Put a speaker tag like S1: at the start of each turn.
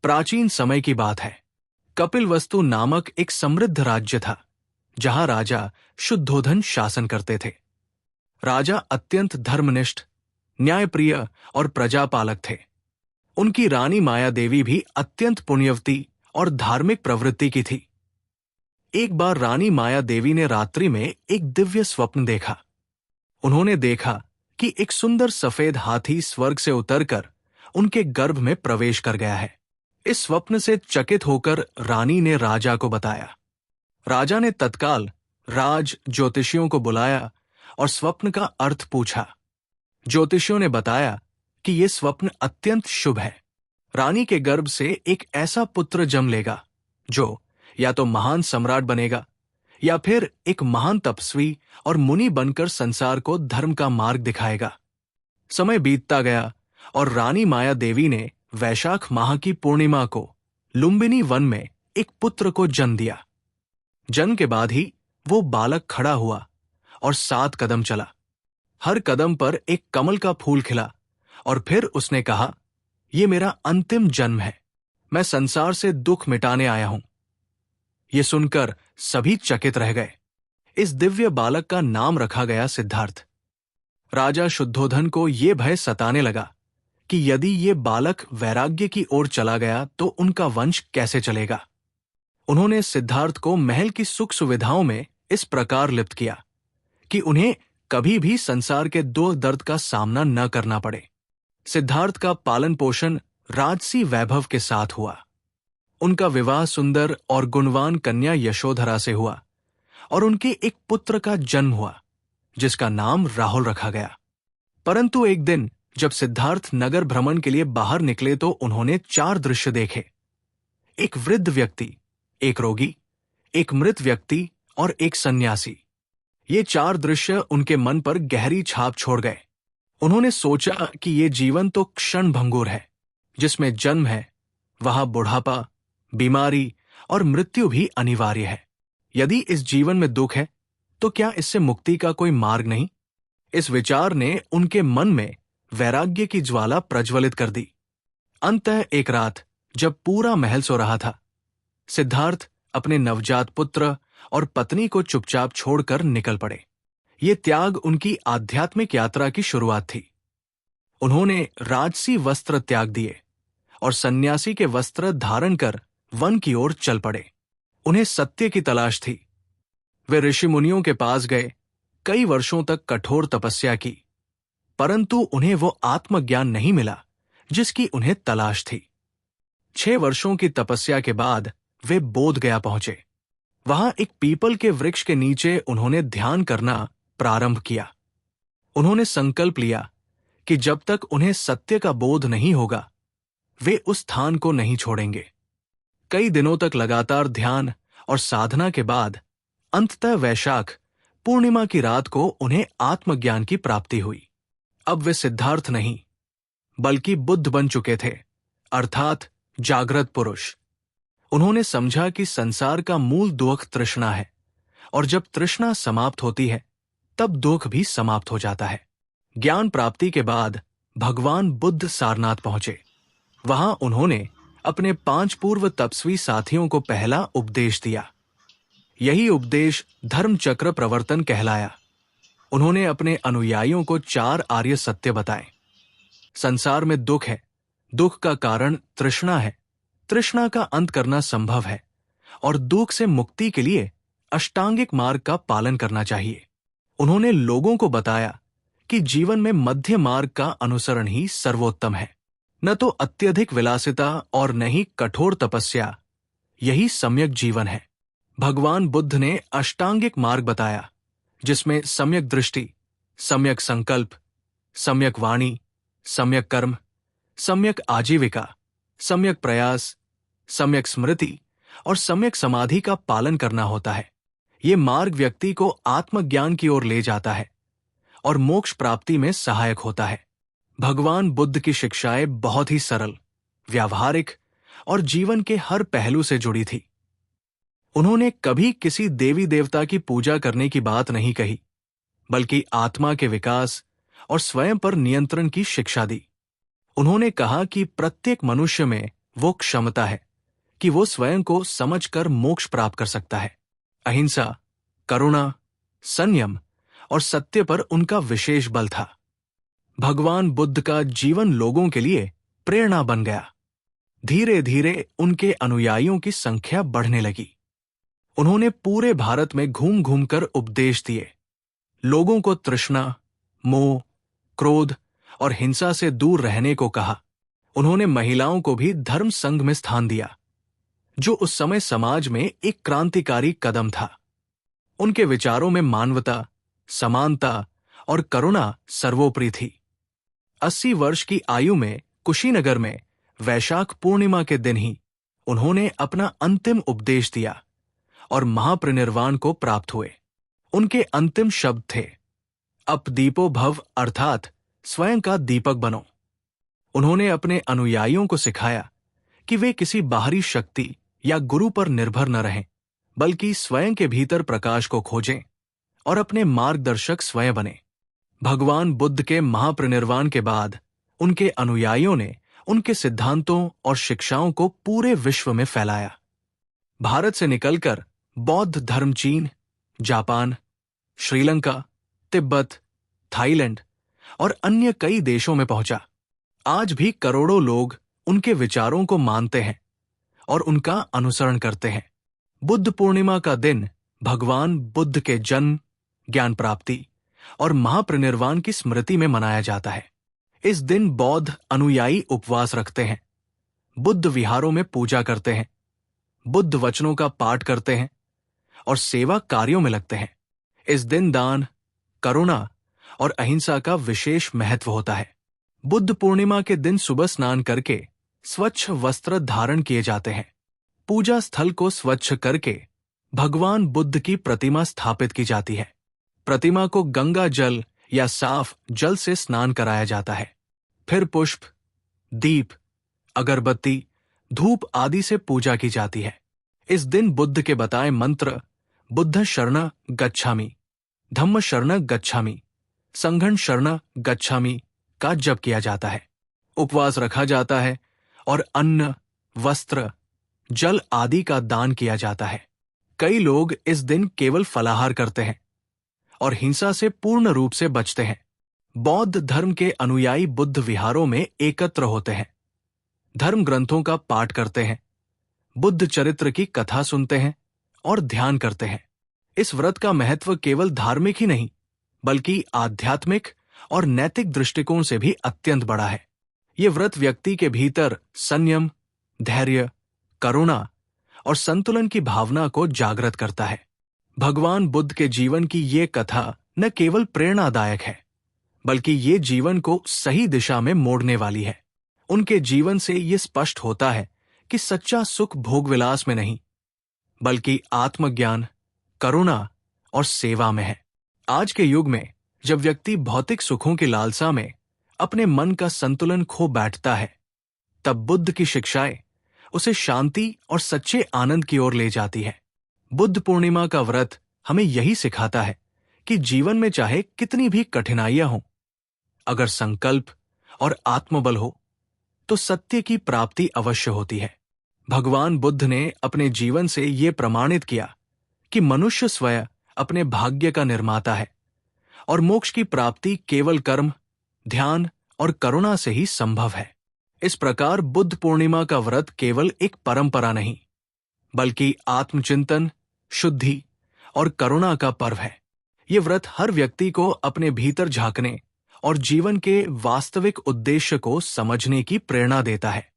S1: प्राचीन समय की बात है। कपिलवस्तु नामक एक समृद्ध राज्य था, जहां राजा शुद्धोधन शासन करते थे। राजा अत्यंत धर्मनिष्ठ, न्यायप्रिय और प्रजापालक थे। उनकी रानी माया देवी भी अत्यंत पुण्यवती और धार्मिक प्रवृत्ति की थी। एक बार रानी माया देवी ने रात्रि में एक दिव्य स्वप्न देखा। उन्होंने देखा कि एक सुंदर सफेद हाथी स्वर्ग से उतरकर उनके गर्भ में प्रवेश कर गया है। इस स्वप्न से चकित होकर रानी ने राजा को बताया। राजा ने तत्काल राज ज्योतिषियों को बुलाया और स्वप्न का अर्थ पूछा। ज्योतिषियों ने बताया कि यह स्वप्न अत्यंत शुभ है। रानी के गर्भ से एक ऐसा पुत्र जन्म लेगा जो या तो महान सम्राट बनेगा या फिर एक महान तपस्वी और मुनि बनकर संसार को धर्म का मार्ग दिखाएगा। समय बीतता गया और रानी माया देवी ने वैशाख माह की पूर्णिमा को लुम्बिनी वन में एक पुत्र को जन्म दिया। जन्म के बाद ही वो बालक खड़ा हुआ और 7 कदम चला। हर कदम पर एक कमल का फूल खिला और फिर उसने कहा, ये मेरा अंतिम जन्म है, मैं संसार से दुख मिटाने आया हूं। ये सुनकर सभी चकित रह गए। इस दिव्य बालक का नाम रखा गया सिद्धार्थ। राजा शुद्धोधन को ये भय सताने लगा कि यदि ये बालक वैराग्य की ओर चला गया तो उनका वंश कैसे चलेगा। उन्होंने सिद्धार्थ को महल की सुख सुविधाओं में इस प्रकार लिप्त किया कि उन्हें कभी भी संसार के दुख दर्द का सामना न करना पड़े। सिद्धार्थ का पालन पोषण राजसी वैभव के साथ हुआ। उनका विवाह सुंदर और गुणवान कन्या यशोधरा से हुआ और उनके एक पुत्र का जन्म हुआ, जिसका नाम राहुल रखा गया। परंतु एक दिन जब सिद्धार्थ नगर भ्रमण के लिए बाहर निकले तो उन्होंने 4 दृश्य देखे। एक वृद्ध व्यक्ति, एक रोगी, एक मृत व्यक्ति और एक सन्यासी। ये 4 दृश्य उनके मन पर गहरी छाप छोड़ गए। उन्होंने सोचा कि ये जीवन तो क्षण भंगुर है। जिसमें जन्म है वहां बुढ़ापा, बीमारी और मृत्यु भी अनिवार्य है। यदि इस जीवन में दुख है तो क्या इससे मुक्ति का कोई मार्ग नहीं? इस विचार ने उनके मन में वैराग्य की ज्वाला प्रज्वलित कर दी। अंततः एक रात जब पूरा महल सो रहा था, सिद्धार्थ अपने नवजात पुत्र और पत्नी को चुपचाप छोड़कर निकल पड़े। ये त्याग उनकी आध्यात्मिक यात्रा की शुरुआत थी। उन्होंने राजसी वस्त्र त्याग दिए और सन्यासी के वस्त्र धारण कर वन की ओर चल पड़े। उन्हें सत्य की तलाश थी। वे ऋषि मुनियों के पास गए, कई वर्षों तक कठोर तपस्या की, परंतु उन्हें वो आत्मज्ञान नहीं मिला जिसकी उन्हें तलाश थी। 6 वर्षों की तपस्या के बाद वे बोध गया पहुंचे। वहां एक पीपल के वृक्ष के नीचे उन्होंने ध्यान करना प्रारंभ किया। उन्होंने संकल्प लिया कि जब तक उन्हें सत्य का बोध नहीं होगा वे उस स्थान को नहीं छोड़ेंगे। कई दिनों तक लगातार ध्यान और साधना के बाद अंततः वैशाख पूर्णिमा की रात को उन्हें आत्मज्ञान की प्राप्ति हुई। अब वे सिद्धार्थ नहीं बल्कि बुद्ध बन चुके थे, अर्थात जागृत पुरुष। उन्होंने समझा कि संसार का मूल दुख तृष्णा है और जब तृष्णा समाप्त होती है तब दुख भी समाप्त हो जाता है। ज्ञान प्राप्ति के बाद भगवान बुद्ध सारनाथ पहुंचे। वहां उन्होंने अपने 5 पूर्व तपस्वी साथियों को पहला उपदेश दिया। यही उपदेश धर्म चक्र प्रवर्तन कहलाया। उन्होंने अपने अनुयायियों को 4 आर्य सत्य बताए। संसार में दुख है, दुख का कारण तृष्णा है, तृष्णा का अंत करना संभव है और दुख से मुक्ति के लिए अष्टांगिक मार्ग का पालन करना चाहिए। उन्होंने लोगों को बताया कि जीवन में मध्य मार्ग का अनुसरण ही सर्वोत्तम है। न तो अत्यधिक विलासिता और न ही कठोर तपस्या, यही सम्यक जीवन है। भगवान बुद्ध ने अष्टांगिक मार्ग बताया, जिसमें सम्यक दृष्टि, सम्यक संकल्प, सम्यक वाणी, सम्यक कर्म, सम्यक आजीविका, सम्यक प्रयास, सम्यक स्मृति और सम्यक समाधि का पालन करना होता है। ये मार्ग व्यक्ति को आत्मज्ञान की ओर ले जाता है और मोक्ष प्राप्ति में सहायक होता है। भगवान बुद्ध की शिक्षाएं बहुत ही सरल, व्यावहारिक और जीवन के हर पहलू से जुड़ी थी। उन्होंने कभी किसी देवी देवता की पूजा करने की बात नहीं कही, बल्कि आत्मा के विकास और स्वयं पर नियंत्रण की शिक्षा दी। उन्होंने कहा कि प्रत्येक मनुष्य में वो क्षमता है कि वो स्वयं को समझकर मोक्ष प्राप्त कर सकता है। अहिंसा, करुणा, संयम और सत्य पर उनका विशेष बल था। भगवान बुद्ध का जीवन लोगों के लिए प्रेरणा बन गया। धीरे धीरे उनके अनुयायियों की संख्या बढ़ने लगी। उन्होंने पूरे भारत में घूम घूम कर उपदेश दिए। लोगों को तृष्णा, मोह, क्रोध और हिंसा से दूर रहने को कहा। उन्होंने महिलाओं को भी धर्म संघ में स्थान दिया, जो उस समय समाज में एक क्रांतिकारी कदम था। उनके विचारों में मानवता, समानता और करुणा सर्वोपरि थी। 80 वर्ष की आयु में कुशीनगर में वैशाख पूर्णिमा के दिन ही उन्होंने अपना अंतिम उपदेश दिया और महापरिनिर्वाण को प्राप्त हुए। उनके अंतिम शब्द थे, अप दीपो भव, अर्थात स्वयं का दीपक बनो। उन्होंने अपने अनुयायियों को सिखाया कि वे किसी बाहरी शक्ति या गुरु पर निर्भर न रहें, बल्कि स्वयं के भीतर प्रकाश को खोजें और अपने मार्गदर्शक स्वयं बने। भगवान बुद्ध के महापरिनिर्वाण के बाद उनके अनुयायियों ने उनके सिद्धांतों और शिक्षाओं को पूरे विश्व में फैलाया। भारत से निकलकर बौद्ध धर्म चीन, जापान, श्रीलंका, तिब्बत, थाईलैंड और अन्य कई देशों में पहुंचा। आज भी करोड़ों लोग उनके विचारों को मानते हैं और उनका अनुसरण करते हैं। बुद्ध पूर्णिमा का दिन भगवान बुद्ध के जन्म, ज्ञान प्राप्ति और महापरिनिर्वाण की स्मृति में मनाया जाता है। इस दिन बौद्ध अनुयायी उपवास रखते हैं, बुद्ध विहारों में पूजा करते हैं, बुद्ध वचनों का पाठ करते हैं और सेवा कार्यों में लगते हैं। इस दिन दान, करुणा और अहिंसा का विशेष महत्व होता है। बुद्ध पूर्णिमा के दिन सुबह स्नान करके स्वच्छ वस्त्र धारण किए जाते हैं। पूजा स्थल को स्वच्छ करके भगवान बुद्ध की प्रतिमा स्थापित की जाती है। प्रतिमा को गंगा जल या साफ जल से स्नान कराया जाता है। फिर पुष्प, दीप, अगरबत्ती, धूप आदि से पूजा की जाती है। इस दिन बुद्ध के बताए मंत्र बुद्ध शरण गच्छामि, धम्म शरण गच्छामि, संघं शरण गच्छामि का जप किया जाता है। उपवास रखा जाता है और अन्न, वस्त्र, जल आदि का दान किया जाता है। कई लोग इस दिन केवल फलाहार करते हैं और हिंसा से पूर्ण रूप से बचते हैं। बौद्ध धर्म के अनुयायी बुद्ध विहारों में एकत्र होते हैं, धर्म ग्रंथों का पाठ करते हैं, बुद्ध चरित्र की कथा सुनते हैं और ध्यान करते हैं। इस व्रत का महत्व केवल धार्मिक ही नहीं, बल्कि आध्यात्मिक और नैतिक दृष्टिकोण से भी अत्यंत बड़ा है। ये व्रत व्यक्ति के भीतर संयम, धैर्य, करुणा और संतुलन की भावना को जागृत करता है। भगवान बुद्ध के जीवन की ये कथा न केवल प्रेरणादायक है, बल्कि ये जीवन को सही दिशा में मोड़ने वाली है। उनके जीवन से ये स्पष्ट होता है कि सच्चा सुख भोगविलास में नहीं, बल्कि आत्मज्ञान, करुणा और सेवा में है। आज के युग में जब व्यक्ति भौतिक सुखों की लालसा में अपने मन का संतुलन खो बैठता है, तब बुद्ध की शिक्षाएं उसे शांति और सच्चे आनंद की ओर ले जाती है। बुद्ध पूर्णिमा का व्रत हमें यही सिखाता है कि जीवन में चाहे कितनी भी कठिनाइयां हों, अगर संकल्प और आत्मबल हो तो सत्य की प्राप्ति अवश्य होती है। भगवान बुद्ध ने अपने जीवन से ये प्रमाणित किया कि मनुष्य स्वयं अपने भाग्य का निर्माता है और मोक्ष की प्राप्ति केवल कर्म, ध्यान और करुणा से ही संभव है। इस प्रकार बुद्ध पूर्णिमा का व्रत केवल एक परंपरा नहीं, बल्कि आत्मचिंतन, शुद्धि और करुणा का पर्व है। ये व्रत हर व्यक्ति को अपने भीतर झांकने और जीवन के वास्तविक उद्देश्य को समझने की प्रेरणा देता है।